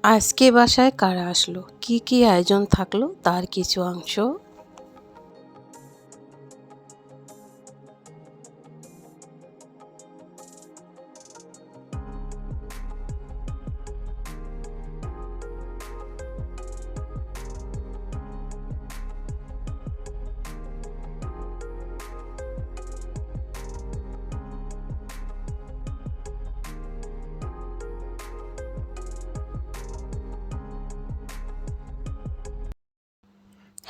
আজকে বাসায় কারা আসলো, কি কি আয়োজন থাকলো তার কিছু অংশ।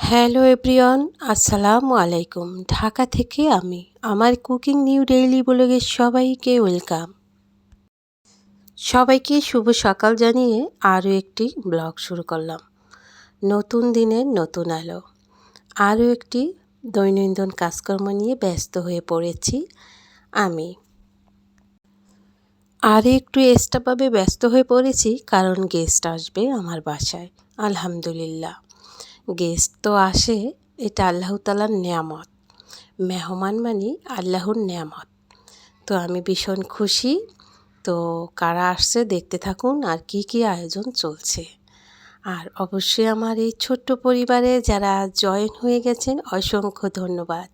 হ্যালো এভরিওয়ান, আসসালামু আলাইকুম। ঢাকা থেকে আমি আমার কুকিং নিউ ডেইলি ব্লগে সবাইকে ওয়েলকাম। সবাইকে শুভ সকাল জানিয়ে আরও একটি ব্লগ শুরু করলাম। নতুন দিনের নতুন আলো, আরও একটি দৈনন্দিন কাজকর্ম নিয়ে ব্যস্ত হয়ে পড়েছি আমি। আর একটু এক্সট্রাভাবে ব্যস্ত হয়ে পড়েছি কারণ গেস্ট আসবে আমার বাসায়। আলহামদুলিল্লাহ, গেস্ট তো আসে, এটা আল্লাহ তাআলার নেয়ামত। মেহমান মানে আল্লাহর নেয়ামত। তো আমি ভীষণ খুশি। তো কারা আসছে দেখতে থাকুন আর কি কি আয়োজন চলছে। আর অবশ্যই আমার এই ছোট্ট পরিবারে যারা জয়েন হয়ে গেছেন অসংখ্য ধন্যবাদ।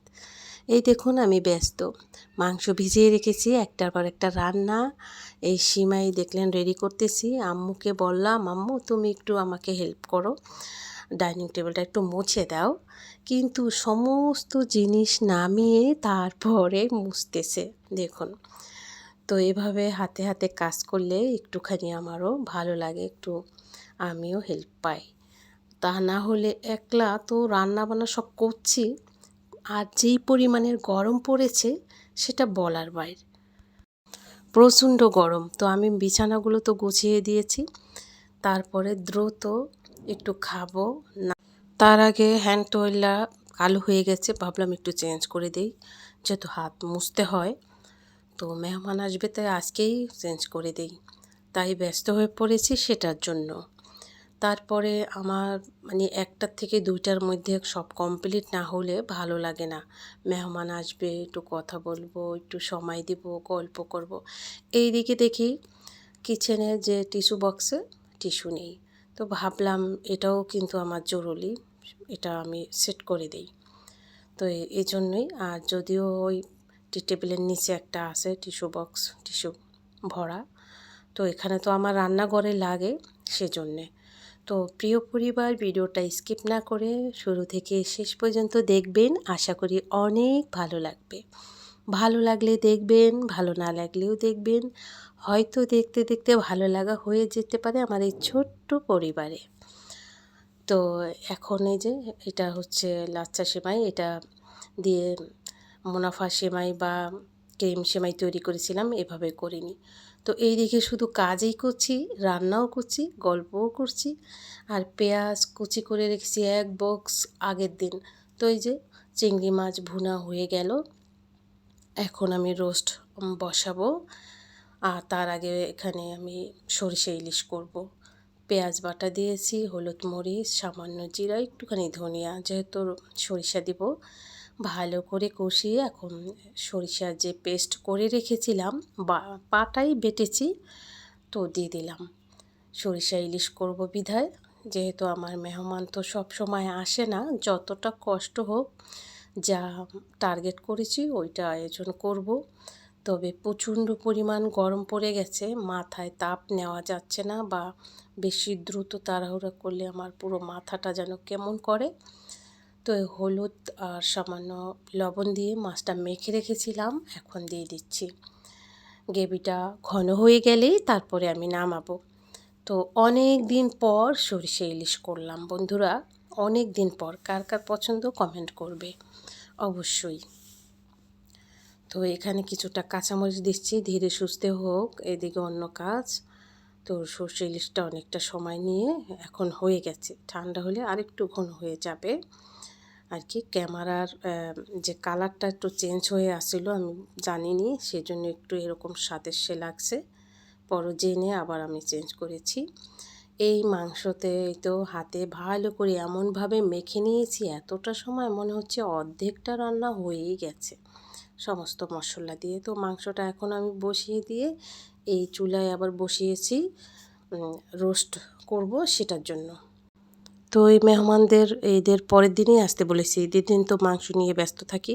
এই দেখুন আমি ব্যস্ত, মাংস ভিজিয়ে রেখেছি, একটার পর একটা রান্না। এই সিমাই দেখলেন রেডি করতেছি। আম্মুকে বললাম, আম্মু তুমি একটু আমাকে হেল্প করো, ডাইনিং টেবিলটা একটু মুছে দাও। কিন্তু সমস্ত জিনিস নামিয়ে তারপরে মুছতেছে দেখুন। তো এভাবে হাতে হাতে কাজ করলে একটুখানি আমারও ভালো লাগে, একটু আমিও হেল্প পাই। তা না হলে একলা তো রান্না বান্না সব করছি, আর যেই পরিমাণের গরম পড়েছে সেটা বলার বাইরে। প্রচণ্ড গরম। তো আমি বিছানাগুলো তো গুছিয়ে দিয়েছি, তারপরে দ্রুত একটু খাবো না, তার আগে হ্যান্ড টয়েলটা কালো হয়ে গেছে, ভাবলাম একটু চেঞ্জ করে দিই, যেহেতু হাত মুছতে হয়। তো মেহমান আসবে তাই আজকেই চেঞ্জ করে দিই, তাই ব্যস্ত হয়ে পড়েছি সেটার জন্য। তারপরে আমার মানে ১টার থেকে ২টার মধ্যে সব কমপ্লিট না হলে ভালো লাগে না। মেহমান আসবে, একটু কথা বলবো, একটু সময় দিব, গল্প করব। এইদিকে দেখি কিচেনের যে টিস্যু বক্সে টিস্যু নেই। তো ভাবলাম এটাও কিন্তু আমার জরুরি, এটা আমি সেট করে দেই। তো এজন্যই। আর যদিও ওই টি টেবিলের নিচে একটা আছে টিস্যু বক্স, টিস্যু ভরা, তো এখানে তো আমার রান্নাঘরে লাগে সেজন্যে। তো প্রিয় পরিবার, ভিডিওটা স্কিপ না করে শুরু থেকে শেষ পর্যন্ত দেখবেন, আশা করি অনেক ভালো লাগবে। ভালো লাগলে দেখবেন, ভালো না লাগলেও দেখবেন। হয়তো দেখতে দেখতে ভালো লাগা হয়ে যেতে পারে আমার এই ছোট্ট পরিবারে। তো এখন এই যে এটা হচ্ছে লাচ্ছা সেমাই, এটা দিয়ে মুনাফা সেমাই বা ক্রিম সেমাই তৈরি করেছিলাম, এভাবে করিনি। তো এই দিকে শুধু কাজই করছি, রান্নাও করছি, গল্পও করছি। আর পেঁয়াজ কুচি করে রেখেছি এক বক্স আগের দিন। তো এই যে চিংড়ি মাছ ভুনা হয়ে গেল, এখন আমি রোস্ট বসাবো। আর তার আগে এখানে আমি সরিষা ইলিশ করব। পেঁয়াজ বাটা দিয়েছি, হলুদ মরিচ, সামান্য জিরা, একটুখানি ধনিয়া, যেহেতু সরিষা দিব। ভালো করে কষিয়ে এখন সরিষার যে পেস্ট করে রেখেছিলাম, পাটাই বেটেছি, তো দিয়ে দিলাম। সরিষা ইলিশ করব বিধায়, যেহেতু আমার মেহমান তো সব সময় আসে না, যতটা কষ্ট হোক যা টার্গেট করেছি ওইটা আয়োজন করব। তবে প্রচণ্ড পরিমাণ গরম পড়ে গেছে, মাথায় তাপ নেওয়া যাচ্ছে না, বা বেশি দ্রুত তাড়াহুড়া করলে আমার পুরো মাথাটা যেন কেমন করে। তো হলুদ আর সামান্য লবণ দিয়ে মাছটা মেখে রেখেছিলাম, এখন দিয়ে দিচ্ছি। গ্রেভিটা ঘন হয়ে গেলেই তারপরে আমি নামাবো। তো অনেক দিন পর সরষে ইলিশ করলাম বন্ধুরা, অনেক দিন পর। কার কার পছন্দ কমেন্ট করবে অবশ্যই। তো এখানে কিছুটা কাঁচামরিচ দিচ্ছি, ধীরে সুস্থে হোক, এদিকে অন্য কাজ। তো সরষে ইলিশটা অনেকটা সময় নিয়ে এখন হয়ে গেছে, ঠান্ডা হলে আরেকটু ঘন হয়ে যাবে আর কি। ক্যামেরার যে কালারটা একটু চেঞ্জ হয়ে আসছিলো, আমি জানিনি, সেজন্য একটু এরকম সাদেশে লাগছে, পরে জেনে আবার আমি চেঞ্জ করেছি। এই মাংসতে তো হাতে ভালো করে এমনভাবে মেখে নিয়েছি, এতটা সময় মনে হচ্ছে অর্ধেকটা রান্না হয়েই গেছে সমস্ত মশলা দিয়ে। তো মাংসটা এখন আমি বসিয়ে দিয়ে এই চুলায় আবার বসিয়েছি রোস্ট করব সেটার জন্য। তো এই মেহমানদের ঈদের পরের দিনই আসতে বলেছি, ঈদের দিন তো মাংস নিয়ে ব্যস্ত থাকি,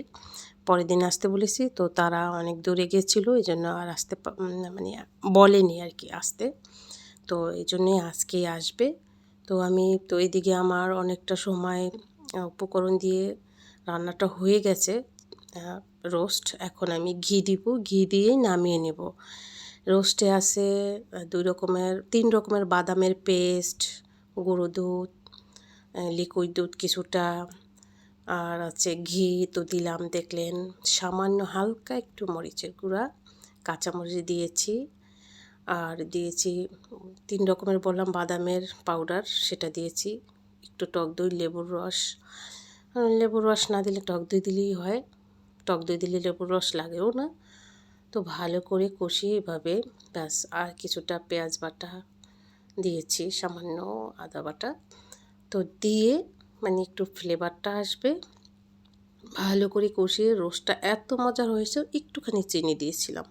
পরের দিন আসতে বলেছি। তো তারা অনেক দূরে গিয়েছিলো, এই জন্য আর মানে বলেনি আর কি আসতে। তো এই জন্যই আজকেই আসবে। তো আমি তো এদিকে আমার অনেকটা সময় উপকরণ দিয়ে রান্নাটা হয়ে গেছে, রোস্ট। এখন আমি ঘি দিব, ঘি দিয়েই নামিয়ে নেব। রোস্টে আছে 3 রকমের বাদামের পেস্ট, গুঁড়ো দুধ, লিকুইড দুধ কিছুটা, আর আছে ঘি তো দিলাম দেখলেন, সামান্য হালকা একটু মরিচের গুঁড়া, কাঁচামরিচ দিয়েছি, আর দিয়েছি 3 রকমের বললাম বাদামের পাউডার, সেটা দিয়েছি, একটু টক দই, লেবুর রস। লেবুর রস না দিলে টক দই দিলেই হয়, টক দই দিলে লেবুর রস লাগেও না। তো ভালো করে কষিয়ে এভাবে, ব্যাস। আর কিছুটা পেঁয়াজ বাটা দিয়েছি, সামান্য আদা বাটা, তো দিয়ে মানে একটু ফ্লেভারটা আসবে। ভালো করে কষিয়ে রোস্টটা এত মজার হয়েছে, একটুখানি চিনি দিয়েছিলাম।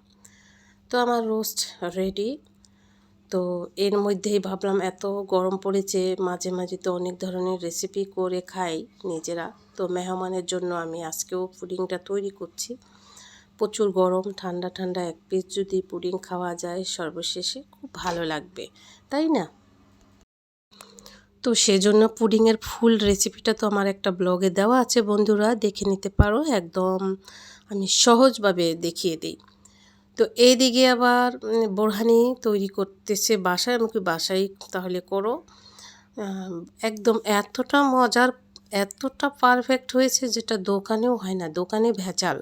তো আমার রোস্ট রেডি। তো এর মধ্যেই ভাবলাম এত গরম পড়েছে, মাঝে মাঝে তো অনেক ধরনের রেসিপি করে খাই নিজেরা। তো মেহমানের জন্য আমি আজকেও পুডিংটা তৈরি করছি। প্রচুর গরম, ঠান্ডা ঠান্ডা এক পিস যদি পুডিং খাওয়া যায় সর্বশেষে, খুব ভালো লাগবে, তাই না? তো সেজন্য পুডিংয়ের ফুল রেসিপিটা তো আমার একটা ব্লগে দেওয়া আছে, বন্ধুরা দেখে নিতে পারো, একদম আমি সহজভাবে দেখিয়ে দিই। তো এইদিকে আবার বোরহানি তৈরি করতেছে বাসায়, আমাকে বাসায় তাহলে করো। একদম এতটা মজার, এতটা পারফেক্ট হয়েছে যেটা দোকানেও হয় না, দোকানে ভেজাল।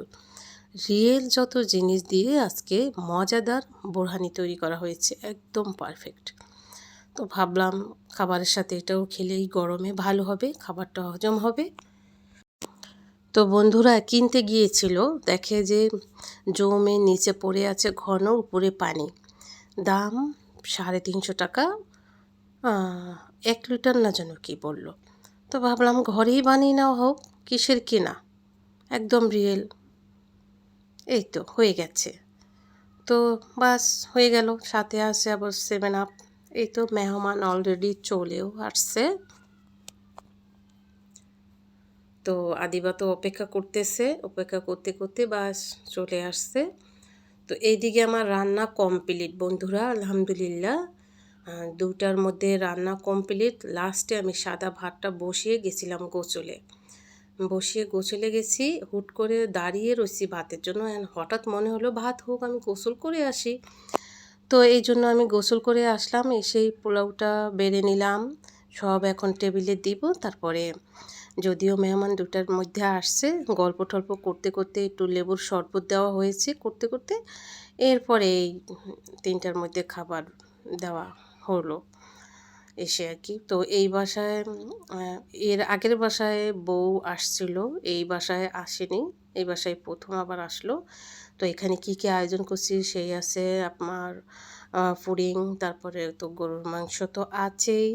রিয়েল যত জিনিস দিয়ে আজকে মজাদার বোরহানি তৈরি করা হয়েছে, একদম পারফেক্ট। তো ভাবলাম খাবারের সাথে এটাও খেলেই গরমে ভালো হবে, খাবারটা হজম হবে। তো বন্ধুরা কিনতে গিয়েছিল, দেখে যে জমে নিচে পড়ে আছে ঘন, উপরে পানি, দাম 350 টাকা, 1 লিটার না যেন কি বলল। তো ভাবলাম ঘরেই বানিয়ে নেওয়া হোক, কিসের কেনা, একদম রিয়েল। এই তো হয়ে গেছে। তো বাস হয়ে গেল, সাথে আছে আবার 7 আপ। এই তো মেহমান অলরেডি চলেও আসছে। তো আদিবা তো অপেক্ষা করতেছে, অপেক্ষা করতে করতে বাস চলে আসছে। তো এইদিকে আমার রান্না কমপ্লিট বন্ধুরা, আলহামদুলিল্লাহ। 2টার মধ্যে রান্না কমপ্লিট। লাস্টে আমি সাদা ভাতটা বসিয়ে গেছিলাম গোসলে, গোসলে গেছি, হুট করে দাঁড়িয়ে রয়েছি ভাতের জন্য। হঠাৎ মনে হলো ভাত হোক, আমি গোসল করে আসি। তো এই জন্য আমি গোসল করে আসলাম, এসেই পোলাওটা বেড়ে নিলাম, সব এখন টেবিলে দিব। তারপরে যদিও মেহমান 2টার মধ্যে আসছে, গল্প টল্প করতে করতে একটু লেবুর শরবত দেওয়া হয়েছে করতে করতে, এরপরে এই 3টার মধ্যে খাবার দেওয়া হলো এসে আর কি। তো এই বাসায় এর আগের বাসায় বউ আসছিল, এই বাসায় আসেনি, এই বাসায় প্রথম আবার আসলো। তো এখানে কি কি আয়োজন করছি সেই আছে আপনার পুডিং, তারপরে তো গরুর মাংস তো আছেই,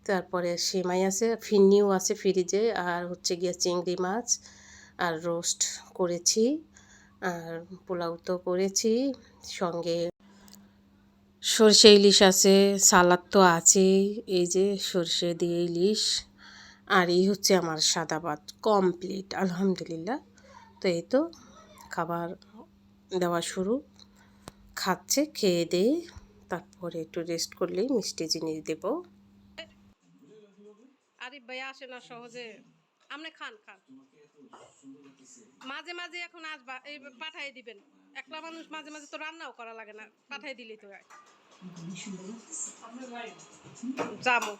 তারপরে সেমাই আছে, ফিরনিও আছে ফ্রিজে, আর হচ্ছে গিয়ে চিংড়ি মাছ, আর রোস্ট করেছি, আর পোলাও তো করেছি, সঙ্গে সরষে ইলিশ আছে, সালাদ তো আছেই, এই যে সরষে দিয়ে ইলিশ, আর এই হচ্ছে আমার সাদা ভাত কমপ্লিট আলহামদুলিল্লাহ। তো এই তো খাবার দেওয়া শুরু, খাচ্ছে, খেয়ে দিয়ে তারপরে একটু রেস্ট করলেই মিষ্টি জিনিস দেব। আরিফ ভাই আসে না সহজে, আপনি খান খান, মাঝে মাঝে এখন আসবা, এই পাঠাই দিবেন, একলা মানুষ মাঝে মাঝে তো রান্নাও করা লাগে না, পাঠাই দিলেই তো হয়। যাবো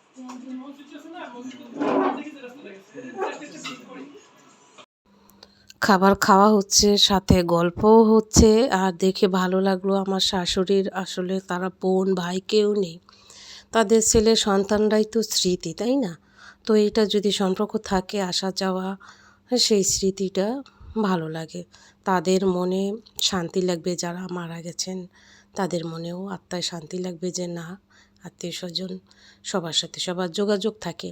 খাবার খাওয়া হচ্ছে, সাথে গল্পও হচ্ছে, আর দেখে ভালো লাগলো আমার শাশুড়ির, আসলে তারা বোন ভাই কেউ নেই, তাদের ছেলে সন্তানরাই তো স্মৃতি, তাই না? তো এইটা যদি সম্পর্ক থাকে, আসা যাওয়া, সেই স্মৃতিটা ভালো লাগে, তাদের মনে শান্তি লাগবে, যারা মারা গেছেন তাদের মনেও আত্মায় শান্তি লাগবে যে না, আত্মীয় স্বজন সবার সাথে সবার যোগাযোগ থাকে।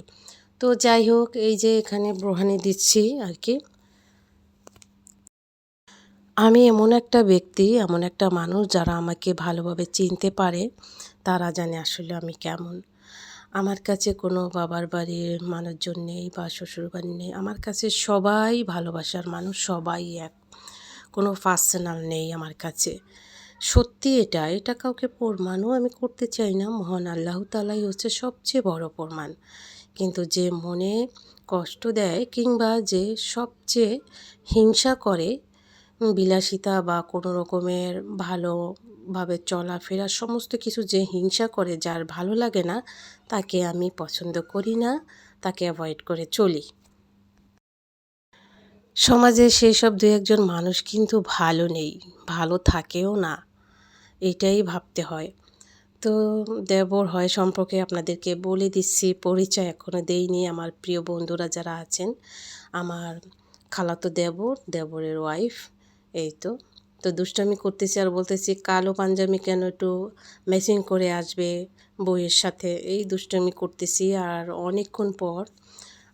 তো যাই হোক, এই যে এখানে বোরহানি দিচ্ছি আর কি। আমি এমন একটা ব্যক্তি, এমন একটা মানুষ যারা আমাকে ভালোভাবে চিনতে পারে, তারা জানে আসলে আমি কেমন। আমার কাছে কোনো বাবার বাড়ির মানুষজন নেই বা শ্বশুরবাড়ি নেই। আমার কাছে সবাই ভালোবাসার মানুষ, সবাই এক। কোনো পার্সোনাল নেই আমার কাছে। সত্যি এটা কাউকে প্রমাণও আমি করতে চাই না। মহান আল্লাহ তাআলাই হচ্ছে সবচেয়ে বড় প্রমাণ। কিন্তু যে মনে কষ্ট দেয় কিংবা যে সবচেয়ে হিংসা করে বিলাসিতা বা কোনো রকমের ভালোভাবে চলাফেরা সমস্ত কিছু যে হিংসা করে, যার ভালো লাগে না, তাকে আমি পছন্দ করি না, তাকে অ্যাভয়েড করে চলি। সমাজে সেসব দু একজন মানুষ কিন্তু ভালো নেই, ভালো থাকেও না, এটাই ভাবতে হয়। তো দেবর হয় সম্পর্কে আপনাদেরকে বলে দিচ্ছি, পরিচয় এখনও দেইনি। আমার প্রিয় বন্ধুরা যারা আছেন, আমার খালাতো দেবর, দেবরের ওয়াইফ, এই তো। তো দুষ্টামি করতেছি আর বলতেছি, কালো পাঞ্জাবি কেন, একটু ম্যাচিং করে আসবে বউয়ের সাথে, এই দুষ্টামি করতেছি। আর অনেকক্ষণ পর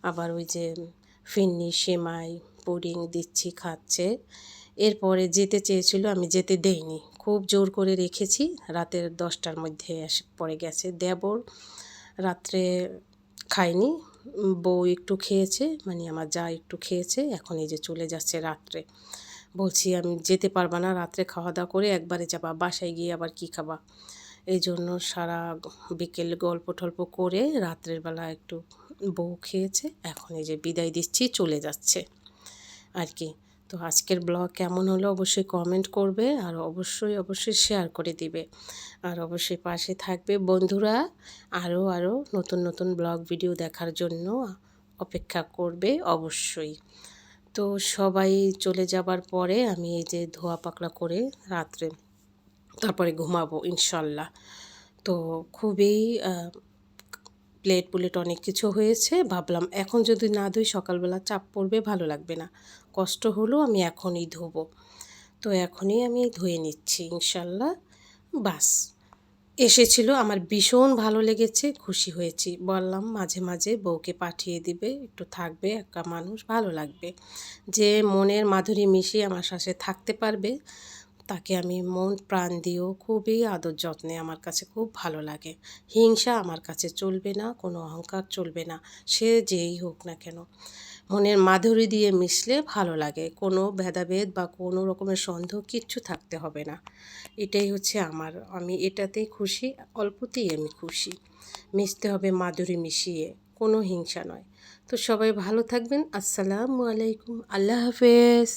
আবার ওই যে ফিরনি, সেমাই, পুডিং দিচ্ছি, খাচ্ছে। এরপরে যেতে চেয়েছিল, আমি যেতে দেইনি, খুব জোর করে রেখেছি। রাতের 10টার মধ্যে এসে পড়ে গেছে। দেবর রাত্রে খায়নি, বউ একটু খেয়েছে, মানে আমার যা একটু খেয়েছে, এখন এই যে চলে যাচ্ছে রাত্রে। বলছি আমি যেতে পারবা না, রাত্রে খাওয়া দাওয়া করে একবারে যাবা, বাসায় গিয়ে আবার কি খাবা। এই জন্য সারা বিকেল গল্প টল্প করে রাত্রের বেলা একটু বউ খেয়েছে, এখন এই যে বিদায় দিচ্ছি, চলে যাচ্ছে আর কি। তো আজকের ব্লগ কেমন হলো অবশ্যই কমেন্ট করবে, আর অবশ্যই শেয়ার করে দিবে, আর অবশ্যই পাশে থাকবে বন্ধুরা। আরও নতুন নতুন ব্লগ ভিডিও দেখার জন্য অপেক্ষা করবে অবশ্যই। তো সবাই চলে যাবার পরে আমি এই যে ধোয়া পাকড়া করে রাত্রে তারপরে ঘুমাবো ইনশাল্লাহ। তো খুবই প্লেট পুলেট অনেক কিছু হয়েছে, ভাবলাম এখন যদি না ধুই সকালবেলা চাপ পড়বে, ভালো লাগবে না। কষ্ট হলেও আমি এখনই ধোবো। তো এখনই আমি ধুয়ে নিচ্ছি ইনশাল্লাহ। বাস এসেছিল, আমার ভীষণ ভালো লেগেছে, খুশি হয়েছি। বললাম মাঝে মাঝে বউকে পাঠিয়ে দিবে, একটু থাকবে, একটা মানুষ ভালো লাগবে। যে মনের মাধুরী মিশিয়ে আমার সাথে থাকতে পারবে, তাকে আমি মন প্রাণ দিয়েও খুবই আদর যত্নে, আমার কাছে খুব ভালো লাগে। হিংসা আমার কাছে চলবে না, কোনো অহংকার চলবে না, সে যেই হোক না কেন। মনের মাধুরী দিয়ে মিশলে ভালো লাগে, কোনো ভেদাভেদ বা কোনো রকমের সন্দেহ কিচ্ছু থাকতে হবে না। এটাই হচ্ছে আমি এটাতেই খুশি, অল্পতেই আমি খুশি। মিশতে হবে মাধুরী মিশিয়ে, কোনো হিংসা নয়। তো সবাই ভালো থাকবেন। আসসালামু আলাইকুম, আল্লাহ হাফেজ।